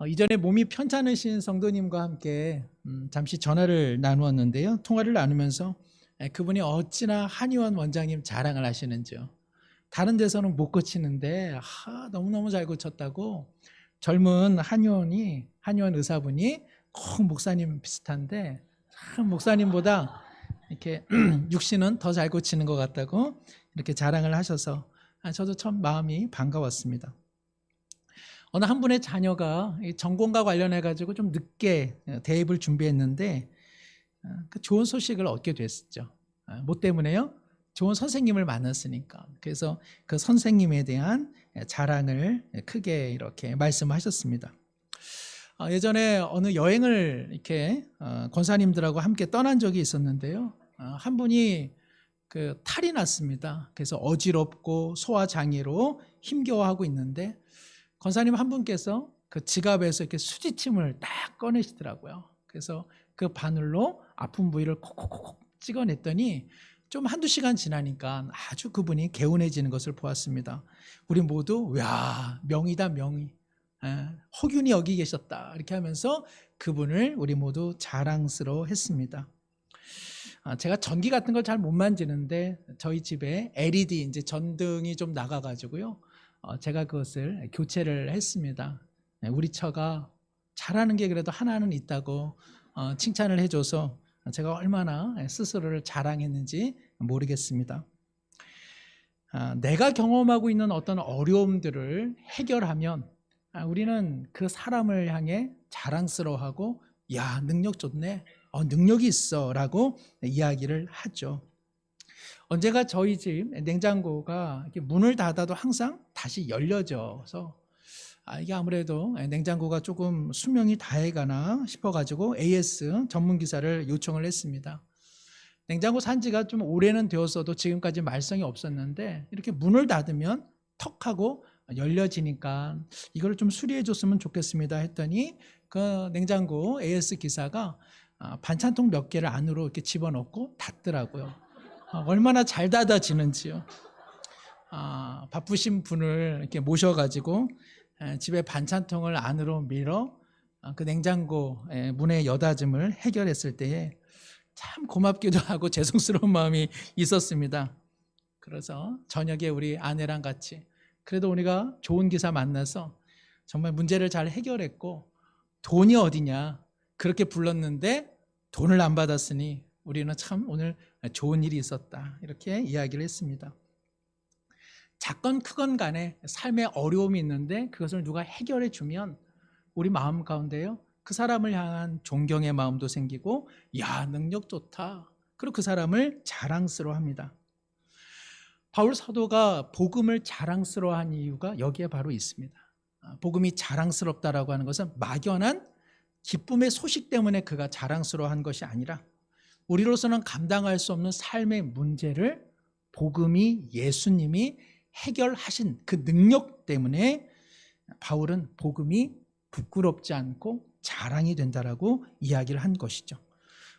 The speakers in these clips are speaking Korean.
이전에 몸이 편찮으신 성도님과 함께 잠시 전화를 나누었는데요. 통화를 나누면서 그분이 어찌나 한의원 원장님 자랑을 하시는지요. 다른 데서는 못 고치는데 너무너무 잘 고쳤다고. 젊은 한의원 의사분이 꼭 목사님 비슷한데 목사님보다 이렇게 육신은 더 잘 고치는 것 같다고 이렇게 자랑을 하셔서 저도 참 마음이 반가웠습니다. 어느 한 분의 자녀가 전공과 관련해 가지고 좀 늦게 대입을 준비했는데 그 좋은 소식을 얻게 됐었죠. 뭐 때문에요? 좋은 선생님을 만났으니까. 그래서 그 선생님에 대한 자랑을 크게 이렇게 말씀하셨습니다. 예전에 어느 여행을 이렇게 권사님들하고 함께 떠난 적이 있었는데요. 한 분이 그 탈이 났습니다. 그래서 어지럽고 소화장애로 힘겨워하고 있는데 권사님 한 분께서 그 지갑에서 이렇게 수지침을 딱 꺼내시더라고요. 그래서 그 바늘로 아픈 부위를 콕콕콕 찍어냈더니 좀 한두 시간 지나니까 아주 그분이 개운해지는 것을 보았습니다. 우리 모두 야, 명이다 명의. 허균이 여기 계셨다 이렇게 하면서 그분을 우리 모두 자랑스러워했습니다. 제가 전기 같은 걸 잘 못 만지는데 저희 집에 LED 이제 전등이 좀 나가가지고요. 제가 그것을 교체를 했습니다. 우리 처가 잘하는 게 그래도 하나는 있다고 칭찬을 해줘서 제가 얼마나 스스로를 자랑했는지 모르겠습니다. 내가 경험하고 있는 어떤 어려움들을 해결하면 우리는 그 사람을 향해 자랑스러워하고 야, 능력 좋네, 능력이 있어 라고 이야기를 하죠. 언제가 저희 집 냉장고가 문을 닫아도 항상 다시 열려져서 이게 아무래도 냉장고가 조금 수명이 다해가나 싶어가지고 AS 전문기사를 요청을 했습니다. 냉장고 산지가 좀 오래는 되었어도 지금까지 말썽이 없었는데 이렇게 문을 닫으면 턱 하고 열려지니까 이걸 좀 수리해 줬으면 좋겠습니다 했더니 그 냉장고 AS 기사가 반찬통 몇 개를 안으로 이렇게 집어넣고 닫더라고요. 얼마나 잘 닫아지는지요. 바쁘신 분을 이렇게 모셔가지고 집에 반찬통을 안으로 밀어 그 냉장고 문의 여닫음을 해결했을 때에 참 고맙기도 하고 죄송스러운 마음이 있었습니다. 그래서 저녁에 우리 아내랑 같이 그래도 우리가 좋은 기사 만나서 정말 문제를 잘 해결했고 돈이 어디냐 그렇게 불렀는데 돈을 안 받았으니 우리는 참 오늘 좋은 일이 있었다 이렇게 이야기를 했습니다. 작건 크건 간에 삶에 어려움이 있는데 그것을 누가 해결해 주면 우리 마음 가운데요 그 사람을 향한 존경의 마음도 생기고 야, 능력 좋다. 그리고 그 사람을 자랑스러워합니다. 바울 사도가 복음을 자랑스러워한 이유가 여기에 바로 있습니다. 복음이 자랑스럽다라고 하는 것은 막연한 기쁨의 소식 때문에 그가 자랑스러워한 것이 아니라 우리로서는 감당할 수 없는 삶의 문제를 복음이 예수님이 해결하신 그 능력 때문에 바울은 복음이 부끄럽지 않고 자랑이 된다라고 이야기를 한 것이죠.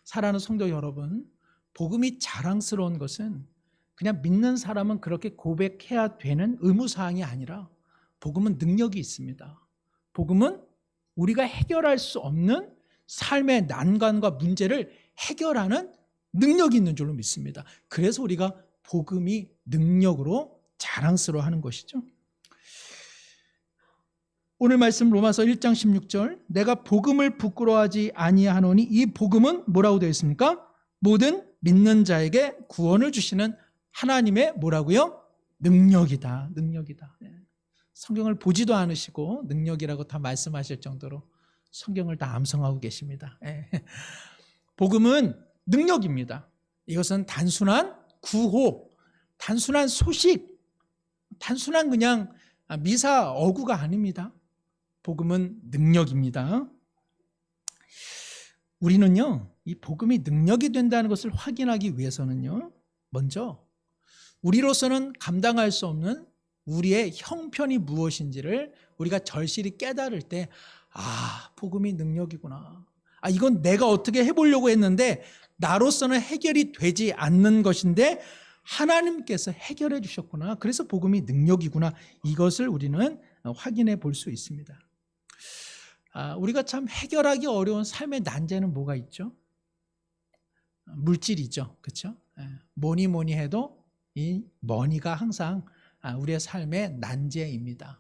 사랑하는 성도 여러분, 복음이 자랑스러운 것은 그냥 믿는 사람은 그렇게 고백해야 되는 의무사항이 아니라 복음은 능력이 있습니다. 복음은 우리가 해결할 수 없는 삶의 난관과 문제를 해결하는 능력이 있는 줄로 믿습니다. 그래서 우리가 복음이 능력으로 자랑스러워하는 것이죠. 오늘 말씀 로마서 1장 16절 내가 복음을 부끄러워하지 아니하노니 이 복음은 뭐라고 되어 있습니까? 모든 믿는 자에게 구원을 주시는 하나님의 뭐라고요? 능력이다. 능력이다. 성경을 보지도 않으시고 능력이라고 다 말씀하실 정도로 성경을 다 암송하고 계십니다. 복음은 능력입니다. 이것은 단순한 구호, 단순한 소식, 단순한 그냥 미사 어구가 아닙니다. 복음은 능력입니다. 우리는요, 이 복음이 능력이 된다는 것을 확인하기 위해서는요, 먼저 우리로서는 감당할 수 없는 우리의 형편이 무엇인지를 우리가 절실히 깨달을 때, 복음이 능력이구나. 이건 내가 어떻게 해보려고 했는데 나로서는 해결이 되지 않는 것인데 하나님께서 해결해 주셨구나. 그래서 복음이 능력이구나. 이것을 우리는 확인해 볼 수 있습니다. 우리가 참 해결하기 어려운 삶의 난제는 뭐가 있죠? 물질이죠. 그렇죠? 뭐니 뭐니 해도 이 머니가 항상 우리의 삶의 난제입니다.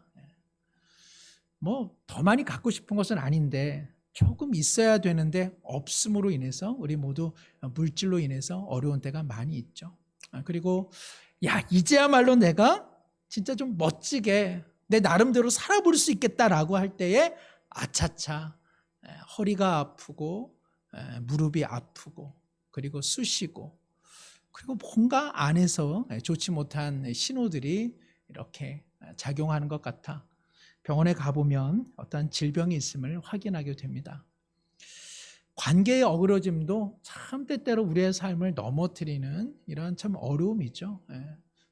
뭐 더 많이 갖고 싶은 것은 아닌데 조금 있어야 되는데 없음으로 인해서 우리 모두 물질로 인해서 어려운 때가 많이 있죠. 그리고 이제야말로 내가 진짜 좀 멋지게 내 나름대로 살아볼 수 있겠다라고 할 때에 아차차 허리가 아프고 무릎이 아프고 그리고 쑤시고 그리고 뭔가 안에서 좋지 못한 신호들이 이렇게 작용하는 것 같아 병원에 가보면 어떤 질병이 있음을 확인하게 됩니다. 관계의 어그러짐도 참 때때로 우리의 삶을 넘어뜨리는 이런 참 어려움이죠.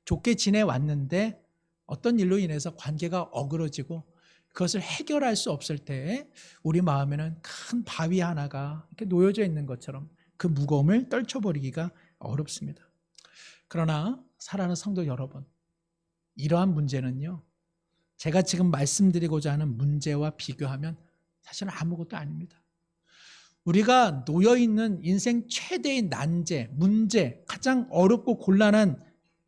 좋게 지내왔는데 어떤 일로 인해서 관계가 어그러지고 그것을 해결할 수 없을 때 우리 마음에는 큰 바위 하나가 이렇게 놓여져 있는 것처럼 그 무거움을 떨쳐버리기가 어렵습니다. 그러나 사랑하는 성도 여러분, 이러한 문제는요, 제가 지금 말씀드리고자 하는 문제와 비교하면 사실은 아무것도 아닙니다. 우리가 놓여있는 인생 최대의 난제, 문제, 가장 어렵고 곤란한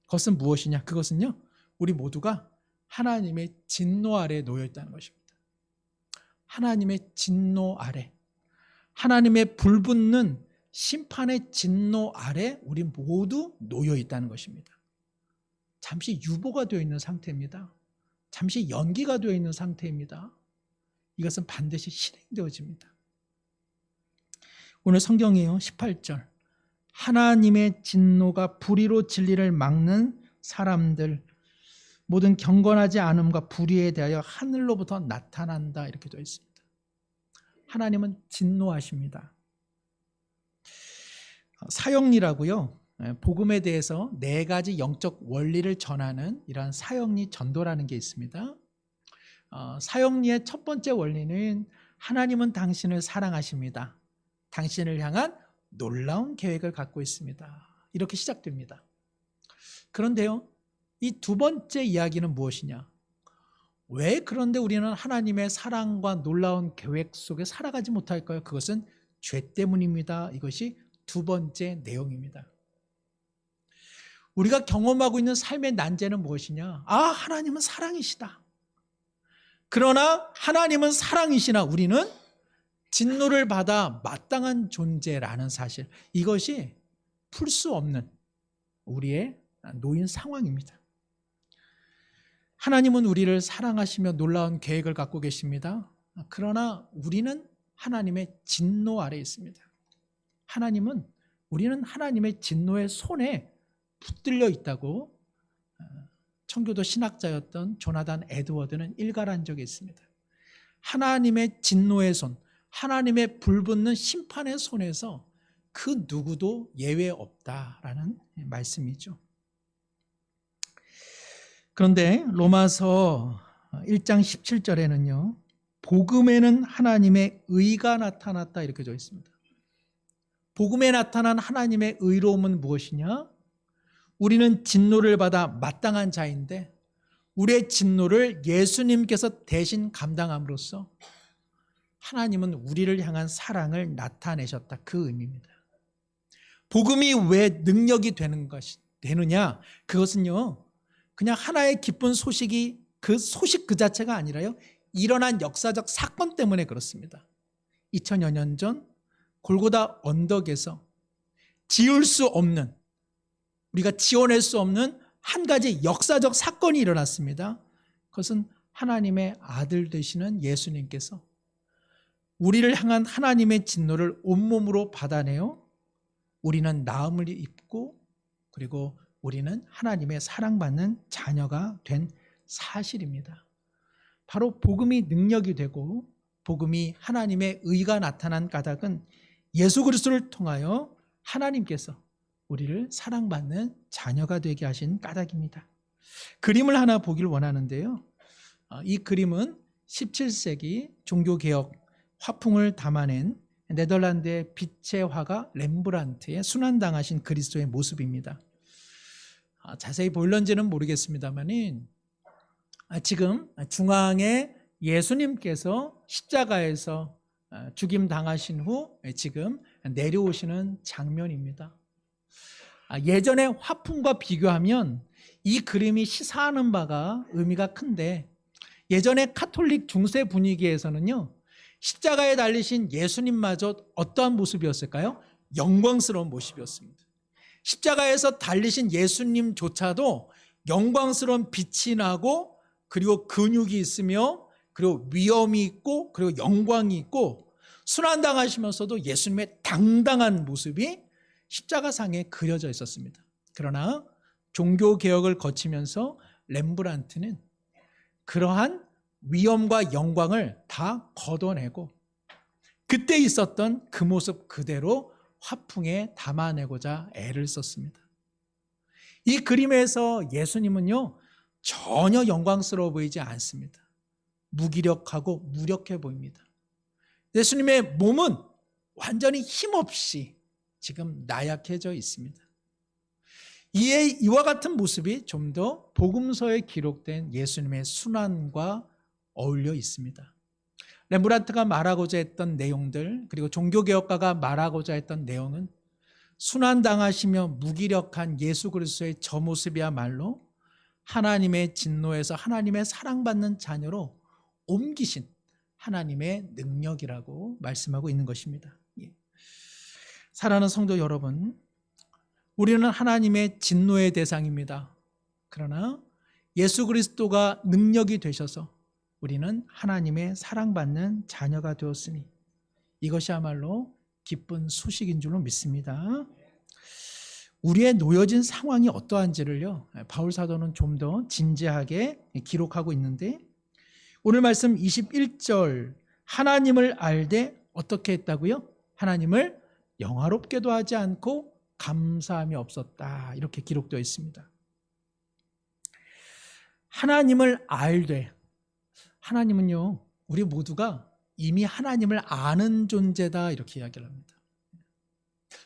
것은 무엇이냐? 그것은요, 우리 모두가 하나님의 진노 아래에 놓여있다는 것입니다. 하나님의 진노 아래, 하나님의 불붙는 심판의 진노 아래 우리 모두 놓여있다는 것입니다. 잠시 유보가 되어 있는 상태입니다. 잠시 연기가 되어 있는 상태입니다. 이것은 반드시 실행되어집니다. 오늘 성경이에요. 18절. 하나님의 진노가 불의로 진리를 막는 사람들, 모든 경건하지 않음과 불의에 대하여 하늘로부터 나타난다. 이렇게 되어 있습니다. 하나님은 진노하십니다. 사형리라고요. 복음에 대해서 4가지 영적 원리를 전하는 이러한 사형리 전도라는 게 있습니다. 사형리의 첫 번째 원리는 하나님은 당신을 사랑하십니다. 당신을 향한 놀라운 계획을 갖고 있습니다. 이렇게 시작됩니다. 그런데요, 이 두 번째 이야기는 무엇이냐? 왜 그런데 우리는 하나님의 사랑과 놀라운 계획 속에 살아가지 못할까요? 그것은 죄 때문입니다. 이것이 두 번째 내용입니다. 우리가 경험하고 있는 삶의 난제는 무엇이냐? 하나님은 사랑이시다. 그러나 하나님은 사랑이시나 우리는 진노를 받아 마땅한 존재라는 사실, 이것이 풀 수 없는 우리의 놓인 상황입니다. 하나님은 우리를 사랑하시며 놀라운 계획을 갖고 계십니다. 그러나 우리는 하나님의 진노 아래에 있습니다. 우리는 하나님의 진노의 손에 붙들려 있다고 청교도 신학자였던 조나단 에드워드는 일갈한 적이 있습니다. 하나님의 진노의 손, 하나님의 불붙는 심판의 손에서 그 누구도 예외 없다라는 말씀이죠. 그런데 로마서 1장 17절에는요. 복음에는 하나님의 의가 나타났다 이렇게 되어 있습니다. 복음에 나타난 하나님의 의로움은 무엇이냐? 우리는 진노를 받아 마땅한 자인데 우리의 진노를 예수님께서 대신 감당함으로써 하나님은 우리를 향한 사랑을 나타내셨다. 그 의미입니다. 복음이 왜 능력이 되느냐? 그것은요, 그냥 하나의 기쁜 소식이 그 소식 그 자체가 아니라요, 일어난 역사적 사건 때문에 그렇습니다. 2000여 년 전 골고다 언덕에서 지울 수 없는, 우리가 지워낼 수 없는 한 가지 역사적 사건이 일어났습니다. 그것은 하나님의 아들 되시는 예수님께서 우리를 향한 하나님의 진노를 온몸으로 받아내어 우리는 나음을 입고 그리고 우리는 하나님의 사랑받는 자녀가 된 사실입니다. 바로 복음이 능력이 되고 복음이 하나님의 의가 나타난 까닭은 예수 그리스도를 통하여 하나님께서 우리를 사랑받는 자녀가 되게 하신 까닭입니다. 그림을 하나 보길 원하는데요. 이 그림은 17세기 종교개혁 화풍을 담아낸 네덜란드의 빛의 화가 렘브란트의 순환당하신 그리스도의 모습입니다. 자세히 보일런지는 모르겠습니다만 지금 중앙에 예수님께서 십자가에서 죽임 당하신 후 지금 내려오시는 장면입니다. 예전의 화풍과 비교하면 이 그림이 시사하는 바가 의미가 큰데, 예전의 카톨릭 중세 분위기에서는요, 십자가에 달리신 예수님마저 어떠한 모습이었을까요? 영광스러운 모습이었습니다. 십자가에서 달리신 예수님조차도 영광스러운 빛이 나고, 그리고 근육이 있으며, 그리고 위엄이 있고, 그리고 영광이 있고, 순환당하시면서도 예수님의 당당한 모습이 십자가상에 그려져 있었습니다. 그러나 종교개혁을 거치면서 렘브란트는 그러한 위엄과 영광을 다 걷어내고 그때 있었던 그 모습 그대로 화풍에 담아내고자 애를 썼습니다. 이 그림에서 예수님은요, 전혀 영광스러워 보이지 않습니다. 무기력하고 무력해 보입니다. 예수님의 몸은 완전히 힘없이 지금 나약해져 있습니다. 이와 같은 모습이 좀 더 복음서에 기록된 예수님의 순환과 어울려 있습니다. 렘브란트가 말하고자 했던 내용들, 그리고 종교개혁가가 말하고자 했던 내용은 순환당하시며 무기력한 예수 그리스도의 저 모습이야말로 하나님의 진노에서 하나님의 사랑받는 자녀로 옮기신 하나님의 능력이라고 말씀하고 있는 것입니다. 사랑하는 성도 여러분, 우리는 하나님의 진노의 대상입니다. 그러나 예수 그리스도가 능력이 되셔서 우리는 하나님의 사랑받는 자녀가 되었으니 이것이야말로 기쁜 소식인 줄로 믿습니다. 우리의 놓여진 상황이 어떠한지를요, 바울 사도는 좀 더 진지하게 기록하고 있는데, 오늘 말씀 21절, 하나님을 알되 어떻게 했다고요? 하나님을 영화롭게도 하지 않고 감사함이 없었다, 이렇게 기록되어 있습니다. 하나님을 알되, 하나님은요, 우리 모두가 이미 하나님을 아는 존재다, 이렇게 이야기를 합니다.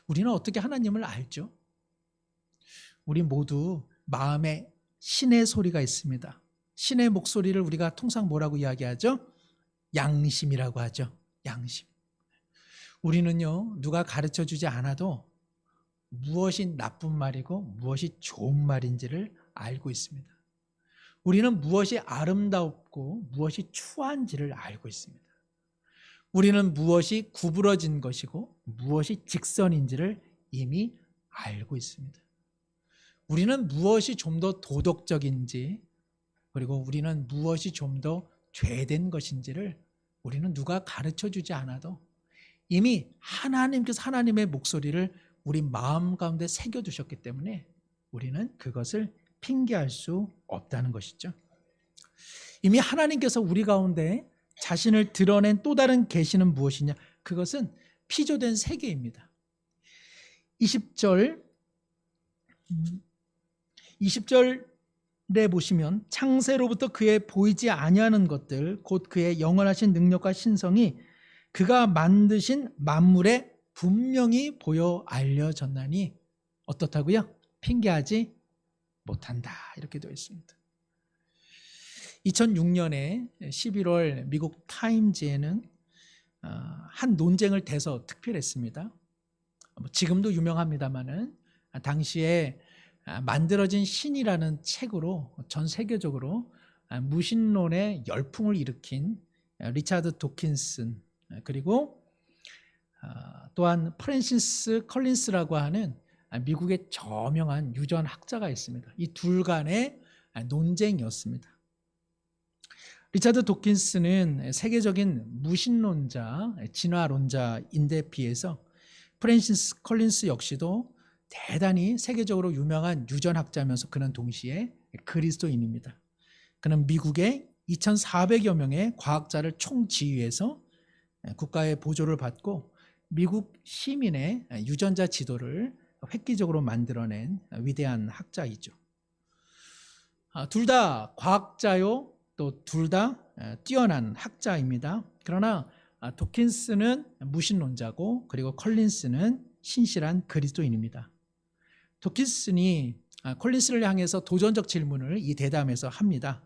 우리는 어떻게 하나님을 알죠? 우리 모두 마음에 신의 소리가 있습니다. 신의 목소리를 우리가 통상 뭐라고 이야기하죠? 양심이라고 하죠. 양심. 우리는요, 누가 가르쳐 주지 않아도 무엇이 나쁜 말이고 무엇이 좋은 말인지를 알고 있습니다. 우리는 무엇이 아름답고 무엇이 추한지를 알고 있습니다. 우리는 무엇이 구부러진 것이고 무엇이 직선인지를 이미 알고 있습니다. 우리는 무엇이 좀 더 도덕적인지, 그리고 우리는 무엇이 좀 더 죄된 것인지를 우리는 누가 가르쳐 주지 않아도 이미 하나님께서 하나님의 목소리를 우리 마음 가운데 새겨두셨기 때문에 우리는 그것을 핑계할 수 없다는 것이죠. 이미 하나님께서 우리 가운데 자신을 드러낸 또 다른 계시는 무엇이냐? 그것은 피조된 세계입니다. 20절에 보시면 창세로부터 그의 보이지 아니하는 것들, 곧 그의 영원하신 능력과 신성이 그가 만드신 만물에 분명히 보여 알려졌나니 어떻다고요? 핑계하지 못한다, 이렇게 되어 있습니다. 2006년에 11월 미국 타임즈에는 한 논쟁을 대서 특필했습니다. 지금도 유명합니다마는 당시에 만들어진 신이라는 책으로 전 세계적으로 무신론의 열풍을 일으킨 리차드 도킨슨, 그리고 또한 프랜시스 컬린스라고 하는 미국의 저명한 유전학자가 있습니다. 이 둘 간의 논쟁이었습니다. 리차드 도킨스는 세계적인 무신론자, 진화론자인데 비해서 프랜시스 컬린스 역시도 대단히 세계적으로 유명한 유전학자면서 그는 동시에 그리스도인입니다. 그는 미국의 2,400여 명의 과학자를 총지휘해서 국가의 보조를 받고 미국 시민의 유전자 지도를 획기적으로 만들어낸 위대한 학자이죠. 둘 다 과학자요, 또 둘 다 뛰어난 학자입니다. 그러나 도킨스는 무신론자고, 그리고 컬린스는 신실한 그리스도인입니다. 도킨슨이 컬린스를 향해서 도전적 질문을 이 대담에서 합니다.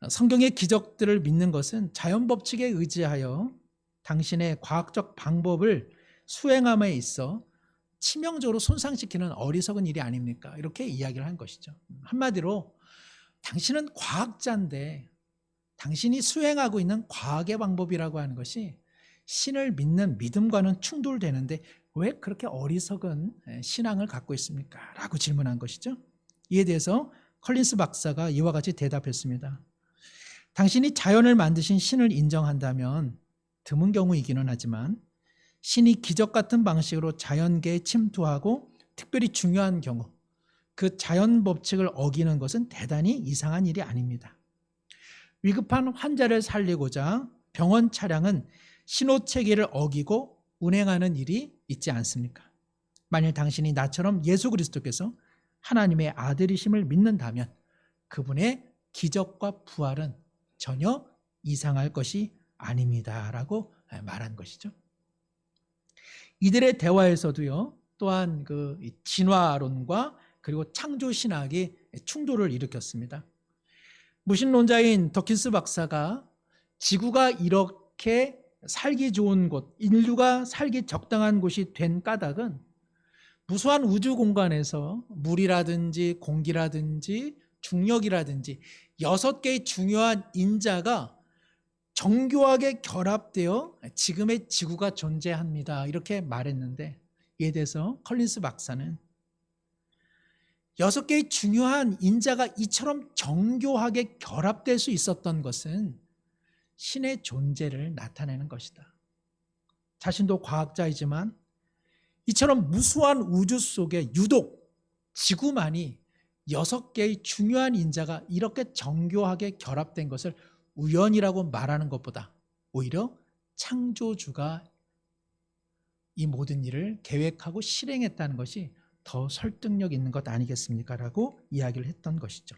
성경의 기적들을 믿는 것은 자연 법칙에 의지하여 당신의 과학적 방법을 수행함에 있어 치명적으로 손상시키는 어리석은 일이 아닙니까? 이렇게 이야기를 한 것이죠. 한마디로 당신은 과학자인데 당신이 수행하고 있는 과학의 방법이라고 하는 것이 신을 믿는 믿음과는 충돌되는데 왜 그렇게 어리석은 신앙을 갖고 있습니까? 라고 질문한 것이죠. 이에 대해서 컬린스 박사가 이와 같이 대답했습니다. 당신이 자연을 만드신 신을 인정한다면 드문 경우이기는 하지만 신이 기적 같은 방식으로 자연계에 침투하고 특별히 중요한 경우 그 자연 법칙을 어기는 것은 대단히 이상한 일이 아닙니다. 위급한 환자를 살리고자 병원 차량은 신호체계를 어기고 운행하는 일이 있지 않습니까? 만일 당신이 나처럼 예수 그리스도께서 하나님의 아들이심을 믿는다면 그분의 기적과 부활은 전혀 이상할 것이 아닙니다. 라고 말한 것이죠. 이들의 대화에서도요, 또한 그 진화론과 그리고 창조신학이 충돌을 일으켰습니다. 무신론자인 더킨스 박사가 지구가 이렇게 살기 좋은 곳, 인류가 살기 적당한 곳이 된 까닭은 무수한 우주 공간에서 물이라든지 공기라든지 중력이라든지 6개의 중요한 인자가 정교하게 결합되어 지금의 지구가 존재합니다. 이렇게 말했는데 이에 대해서 컬린스 박사는 6개의 중요한 인자가 이처럼 정교하게 결합될 수 있었던 것은 신의 존재를 나타내는 것이다. 자신도 과학자이지만 이처럼 무수한 우주 속에 유독 지구만이 6개의 중요한 인자가 이렇게 정교하게 결합된 것을 우연이라고 말하는 것보다 오히려 창조주가 이 모든 일을 계획하고 실행했다는 것이 더 설득력 있는 것 아니겠습니까? 라고 이야기를 했던 것이죠.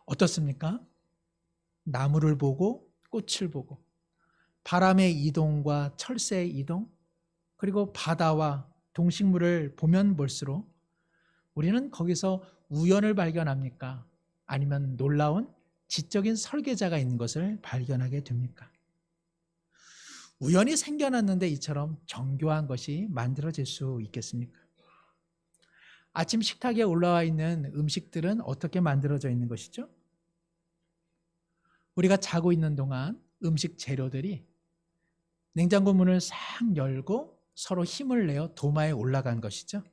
어떻습니까? 나무를 보고 꽃을 보고 바람의 이동과 철새의 이동 그리고 바다와 동식물을 보면 볼수록 우리는 거기서 우연을 발견합니까? 아니면 놀라운 지적인 설계자가 있는 것을 발견하게 됩니까? 우연히 생겨났는데 이처럼 정교한 것이 만들어질 수 있겠습니까? 아침 식탁에 올라와 있는 음식들은 어떻게 만들어져 있는 것이죠? 우리가 자고 있는 동안 음식 재료들이 냉장고 문을 싹 열고 서로 힘을 내어 도마에 올라간 것이죠.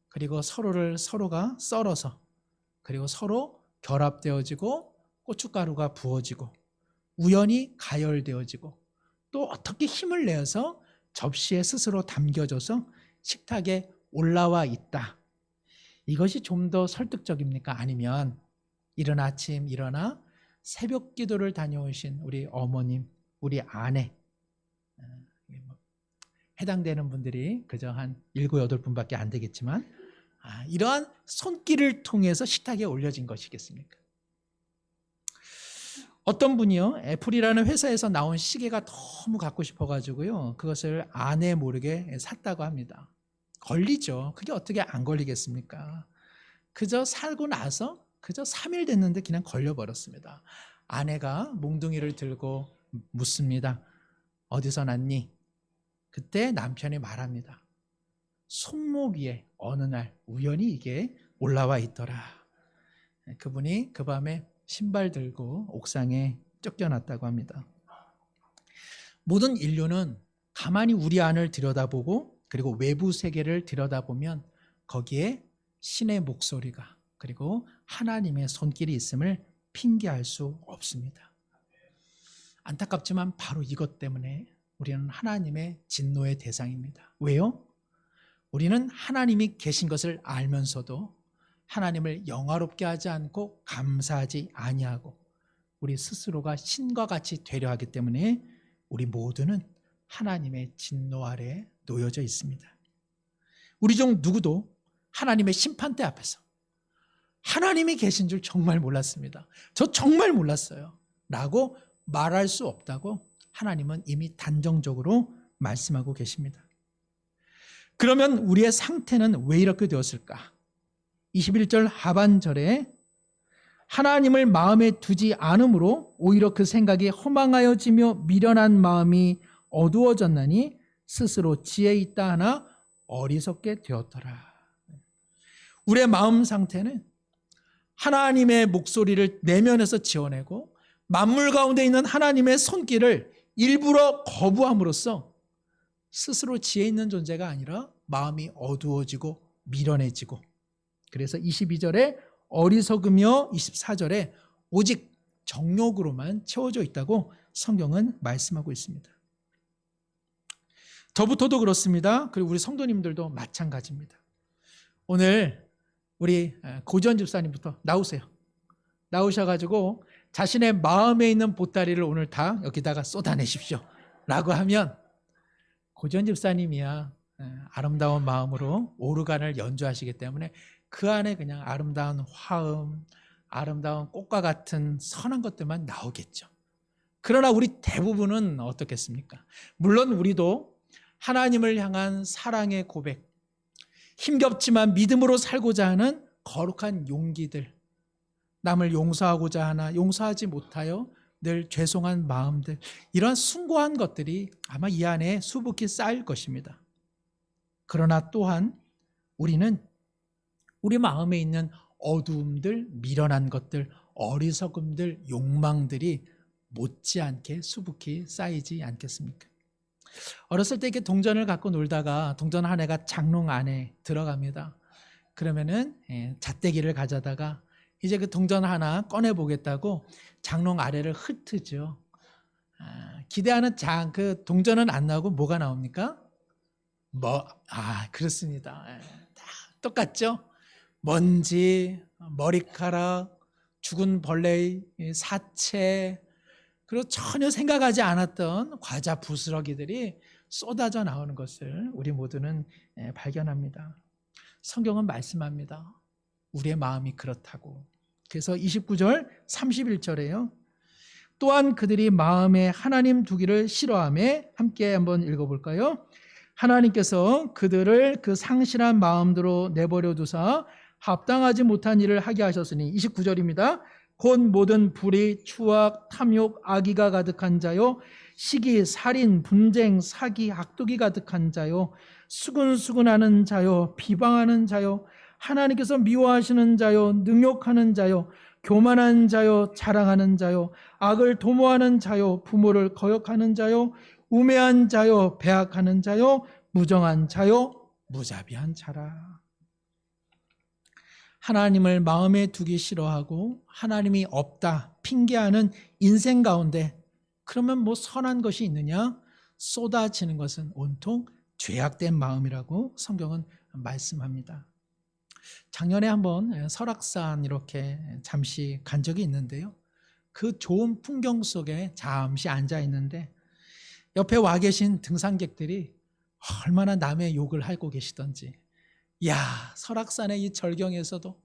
그리고 서로가 썰어서 그리고 서로 결합되어지고 고춧가루가 부어지고 우연히 가열되어지고 또 어떻게 힘을 내어서 접시에 스스로 담겨져서 식탁에 올라와 있다. 이것이 좀 더 설득적입니까? 아니면 이른 아침 일어나 새벽 기도를 다녀오신 우리 어머님, 우리 아내 해당되는 분들이 그저 한 7, 8분밖에 안 되겠지만 이러한 손길을 통해서 식탁에 올려진 것이겠습니까? 어떤 분이요, 애플이라는 회사에서 나온 시계가 너무 갖고 싶어가지고요, 그것을 아내 모르게 샀다고 합니다. 걸리죠. 그게 어떻게 안 걸리겠습니까? 그저 살고 나서 그저 3일 됐는데 그냥 걸려버렸습니다. 아내가 몽둥이를 들고 묻습니다. 어디서 났니? 그때 남편이 말합니다. 손목 위에 어느 날 우연히 이게 올라와 있더라. 그분이 그 밤에 신발 들고 옥상에 쫓겨났다고 합니다. 모든 인류는 가만히 우리 안을 들여다보고 그리고 외부 세계를 들여다보면 거기에 신의 목소리가 그리고 하나님의 손길이 있음을 핑계할 수 없습니다. 안타깝지만 바로 이것 때문에 우리는 하나님의 진노의 대상입니다. 왜요? 우리는 하나님이 계신 것을 알면서도 하나님을 영화롭게 하지 않고 감사하지 아니하고 우리 스스로가 신과 같이 되려 하기 때문에 우리 모두는 하나님의 진노 아래에 놓여져 있습니다. 우리 중 누구도 하나님의 심판대 앞에서 하나님이 계신 줄 정말 몰랐습니다. 저 정말 몰랐어요. 라고 말할 수 없다고 하나님은 이미 단정적으로 말씀하고 계십니다. 그러면 우리의 상태는 왜 이렇게 되었을까? 21절 하반절에 하나님을 마음에 두지 않으므로 오히려 그 생각이 허망하여지며 미련한 마음이 어두워졌나니 스스로 지혜 있다 하나 어리석게 되었더라. 우리의 마음 상태는 하나님의 목소리를 내면에서 지어내고 만물 가운데 있는 하나님의 손길을 일부러 거부함으로써 스스로 지혜 있는 존재가 아니라 마음이 어두워지고 미련해지고, 그래서 22절에 어리석으며 24절에 오직 정욕으로만 채워져 있다고 성경은 말씀하고 있습니다. 저부터도 그렇습니다. 그리고 우리 성도님들도 마찬가지입니다. 오늘 우리 고지원 집사님부터 나오세요. 나오셔가지고 자신의 마음에 있는 보따리를 오늘 다 여기다가 쏟아내십시오 라고 하면 고지원 집사님이야 아름다운 마음으로 오르간을 연주하시기 때문에 그 안에 그냥 아름다운 화음, 아름다운 꽃과 같은 선한 것들만 나오겠죠. 그러나 우리 대부분은 어떻겠습니까? 물론 우리도 하나님을 향한 사랑의 고백, 힘겹지만 믿음으로 살고자 하는 거룩한 용기들, 남을 용서하고자 하나 용서하지 못하여 늘 죄송한 마음들, 이런 숭고한 것들이 아마 이 안에 수북히 쌓일 것입니다. 그러나 또한 우리는 우리 마음에 있는 어두움들, 미련한 것들, 어리석음들, 욕망들이 못지않게 수북히 쌓이지 않겠습니까? 어렸을 때 이렇게 동전을 갖고 놀다가 동전 한 애가 장롱 안에 들어갑니다. 그러면은 잣대기를 가져다가 이제 그 동전 하나 꺼내 보겠다고 장롱 아래를 흩트죠. 기대하는 그 동전은 안 나오고 뭐가 나옵니까? 그렇습니다. 다 똑같죠? 먼지, 머리카락, 죽은 벌레의 사체, 그리고 전혀 생각하지 않았던 과자 부스러기들이 쏟아져 나오는 것을 우리 모두는 발견합니다. 성경은 말씀합니다. 우리의 마음이 그렇다고. 그래서 29절, 31절에요. 또한 그들이 마음에 하나님 두기를 싫어하며, 함께 한번 읽어볼까요? 하나님께서 그들을 그 상실한 마음대로 내버려 두사 합당하지 못한 일을 하게 하셨으니, 29절입니다. 곧 모든 불의, 추악, 탐욕, 악의가 가득한 자요, 시기, 살인, 분쟁, 사기, 악독이 가득한 자요, 수근수근하는 자요, 비방하는 자요, 하나님께서 미워하시는 자요, 능욕하는 자요, 교만한 자요, 자랑하는 자요, 악을 도모하는 자요, 부모를 거역하는 자요, 우매한 자요, 배악하는 자요, 무정한 자요, 무자비한 자라. 하나님을 마음에 두기 싫어하고 하나님이 없다 핑계하는 인생 가운데 그러면 뭐 선한 것이 있느냐? 쏟아지는 것은 온통 죄악된 마음이라고 성경은 말씀합니다. 작년에 한번 설악산 이렇게 잠시 간 적이 있는데요. 그 좋은 풍경 속에 잠시 앉아 있는데 옆에 와 계신 등산객들이 얼마나 남의 욕을 하고 계시던지, 야, 설악산의 이 절경에서도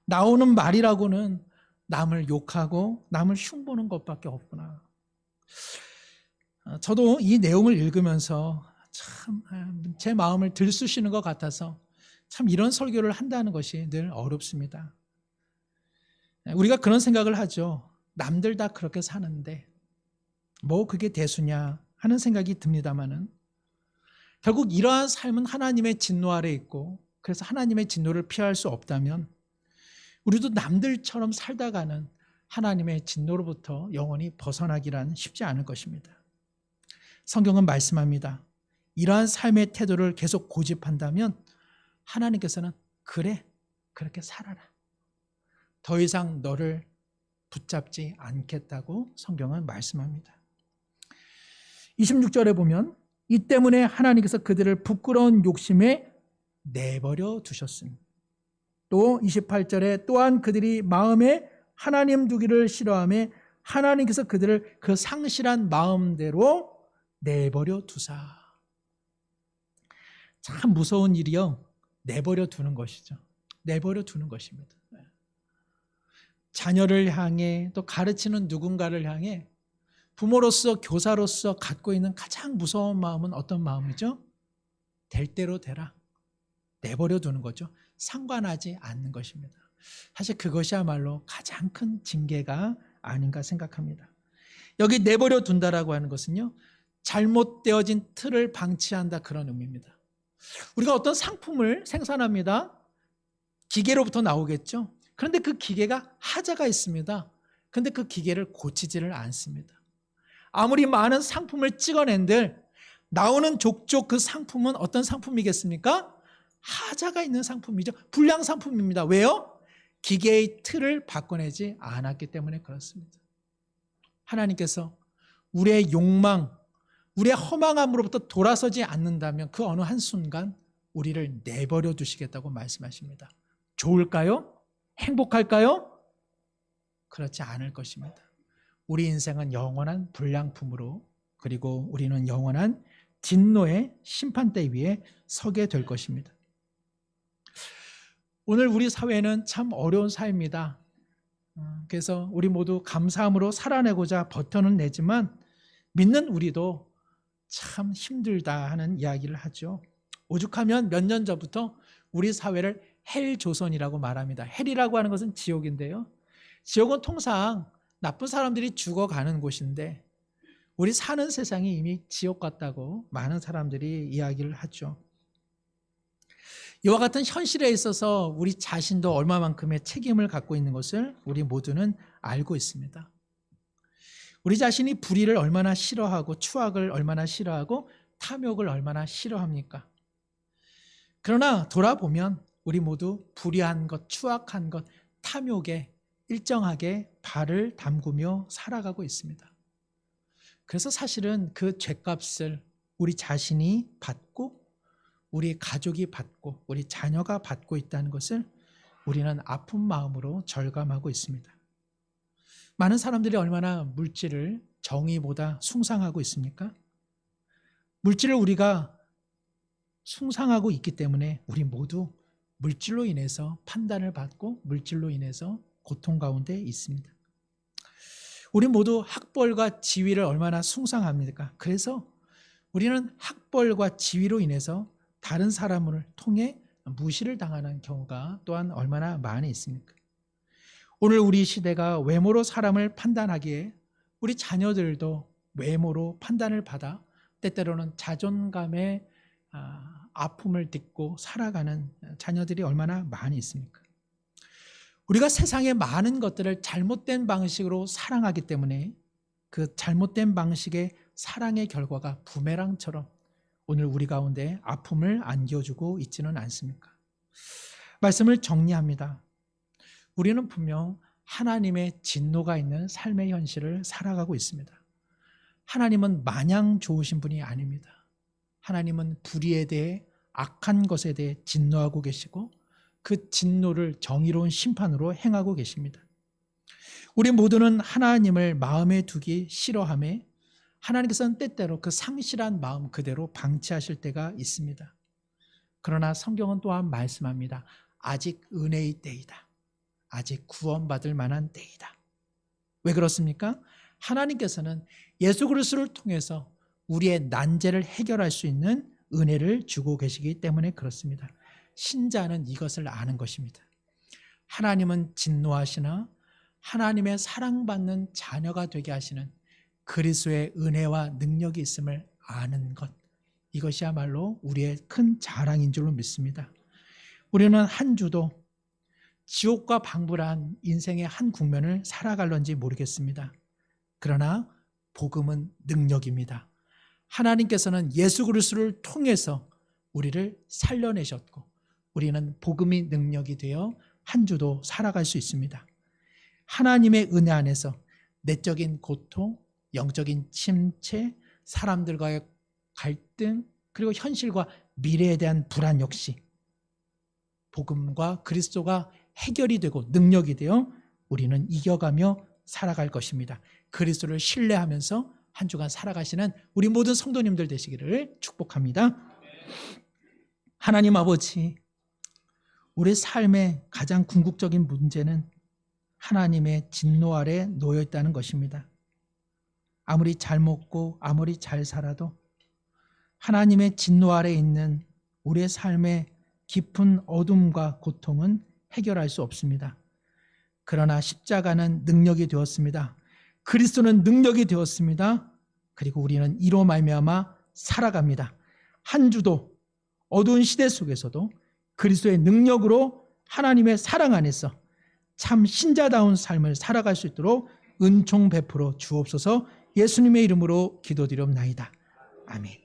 나오는 말이라고는 남을 욕하고 남을 흉보는 것밖에 없구나. 저도 이 내용을 읽으면서 참 제 마음을 들쑤시는 것 같아서 참 이런 설교를 한다는 것이 늘 어렵습니다. 우리가 그런 생각을 하죠. 남들 다 그렇게 사는데 뭐 그게 대수냐 하는 생각이 듭니다마는 결국 이러한 삶은 하나님의 진노 아래 있고, 그래서 하나님의 진노를 피할 수 없다면 우리도 남들처럼 살다가는 하나님의 진노로부터 영원히 벗어나기란 쉽지 않을 것입니다. 성경은 말씀합니다. 이러한 삶의 태도를 계속 고집한다면 하나님께서는 그래, 그렇게 살아라, 더 이상 너를 붙잡지 않겠다고 성경은 말씀합니다. 26절에 보면 이 때문에 하나님께서 그들을 부끄러운 욕심에 내버려 두셨으니, 또 28절에 또한 그들이 마음에 하나님 두기를 싫어하며 하나님께서 그들을 그 상실한 마음대로 내버려 두사. 참 무서운 일이요, 내버려 두는 것이죠. 내버려 두는 것입니다. 자녀를 향해, 또 가르치는 누군가를 향해 부모로서, 교사로서 갖고 있는 가장 무서운 마음은 어떤 마음이죠? 될 대로 되라. 내버려 두는 거죠. 상관하지 않는 것입니다. 사실 그것이야말로 가장 큰 징계가 아닌가 생각합니다. 여기 내버려 둔다라고 하는 것은요, 잘못되어진 틀을 방치한다, 그런 의미입니다. 우리가 어떤 상품을 생산합니다. 기계로부터 나오겠죠. 그런데 그 기계가 하자가 있습니다. 그런데 그 기계를 고치지를 않습니다. 아무리 많은 상품을 찍어낸들 나오는 족족 그 상품은 어떤 상품이겠습니까? 하자가 있는 상품이죠. 불량 상품입니다. 왜요? 기계의 틀을 바꿔내지 않았기 때문에 그렇습니다. 하나님께서 우리의 욕망, 우리의 허망함으로부터 돌아서지 않는다면 그 어느 한순간 우리를 내버려 두시겠다고 말씀하십니다. 좋을까요? 행복할까요? 그렇지 않을 것입니다. 우리 인생은 영원한 불량품으로, 그리고 우리는 영원한 진노의 심판대 위에 서게 될 것입니다. 오늘 우리 사회는 참 어려운 사회입니다. 그래서 우리 모두 감사함으로 살아내고자 버텨는 내지만 믿는 우리도 참 힘들다 하는 이야기를 하죠. 오죽하면 몇 년 전부터 우리 사회를 헬조선이라고 말합니다. 헬이라고 하는 것은 지옥인데요. 지옥은 통상 나쁜 사람들이 죽어가는 곳인데 우리 사는 세상이 이미 지옥 같다고 많은 사람들이 이야기를 하죠. 이와 같은 현실에 있어서 우리 자신도 얼마만큼의 책임을 갖고 있는 것을 우리 모두는 알고 있습니다. 우리 자신이 불의를 얼마나 싫어하고 추악을 얼마나 싫어하고 탐욕을 얼마나 싫어합니까? 그러나 돌아보면 우리 모두 불의한 것, 추악한 것, 탐욕에 일정하게 발을 담그며 살아가고 있습니다. 그래서 사실은 그 죗값을 우리 자신이 받고 우리 가족이 받고 우리 자녀가 받고 있다는 것을 우리는 아픈 마음으로 절감하고 있습니다. 많은 사람들이 얼마나 물질을 정의보다 숭상하고 있습니까? 물질을 우리가 숭상하고 있기 때문에 우리 모두 물질로 인해서 판단을 받고 물질로 인해서 고통 가운데 있습니다. 우리 모두 학벌과 지위를 얼마나 숭상합니까? 그래서 우리는 학벌과 지위로 인해서 다른 사람을 통해 무시를 당하는 경우가 또한 얼마나 많이 있습니까? 오늘 우리 시대가 외모로 사람을 판단하기에 우리 자녀들도 외모로 판단을 받아 때때로는 자존감의 아픔을 딛고 살아가는 자녀들이 얼마나 많이 있습니까? 우리가 세상의 많은 것들을 잘못된 방식으로 사랑하기 때문에 그 잘못된 방식의 사랑의 결과가 부메랑처럼 오늘 우리 가운데 아픔을 안겨주고 있지는 않습니까? 말씀을 정리합니다. 우리는 분명 하나님의 진노가 있는 삶의 현실을 살아가고 있습니다. 하나님은 마냥 좋으신 분이 아닙니다. 하나님은 불의에 대해 악한 것에 대해 진노하고 계시고 그 진노를 정의로운 심판으로 행하고 계십니다. 우리 모두는 하나님을 마음에 두기 싫어하며 하나님께서는 때때로 그 상실한 마음 그대로 방치하실 때가 있습니다. 그러나 성경은 또한 말씀합니다. 아직 은혜의 때이다. 아직 구원받을 만한 때이다. 왜 그렇습니까? 하나님께서는 예수 그리스도를 통해서 우리의 난제를 해결할 수 있는 은혜를 주고 계시기 때문에 그렇습니다. 신자는 이것을 아는 것입니다. 하나님은 진노하시나 하나님의 사랑받는 자녀가 되게 하시는 그리스도의 은혜와 능력이 있음을 아는 것, 이것이야말로 우리의 큰 자랑인 줄로 믿습니다. 우리는 한 주도 지옥과 방불한 인생의 한 국면을 살아갈런지 모르겠습니다. 그러나 복음은 능력입니다. 하나님께서는 예수 그리스도를 통해서 우리를 살려내셨고 우리는 복음이 능력이 되어 한 주도 살아갈 수 있습니다. 하나님의 은혜 안에서 내적인 고통, 영적인 침체, 사람들과의 갈등, 그리고 현실과 미래에 대한 불안 역시 복음과 그리스도가 해결이 되고 능력이 되어 우리는 이겨가며 살아갈 것입니다. 그리스도를 신뢰하면서 한 주간 살아가시는 우리 모든 성도님들 되시기를 축복합니다. 하나님 아버지, 우리 삶의 가장 궁극적인 문제는 하나님의 진노 아래 놓여 있다는 것입니다. 아무리 잘 먹고 아무리 잘 살아도 하나님의 진노 아래 있는 우리의 삶의 깊은 어둠과 고통은 해결할 수 없습니다. 그러나 십자가는 능력이 되었습니다. 그리스도는 능력이 되었습니다. 그리고 우리는 이로 말미암아 살아갑니다. 한 주도 어두운 시대 속에서도 그리스도의 능력으로 하나님의 사랑 안에서 참 신자다운 삶을 살아갈 수 있도록 은총 베풀어 주옵소서. 예수님의 이름으로 기도드리옵나이다. 아멘.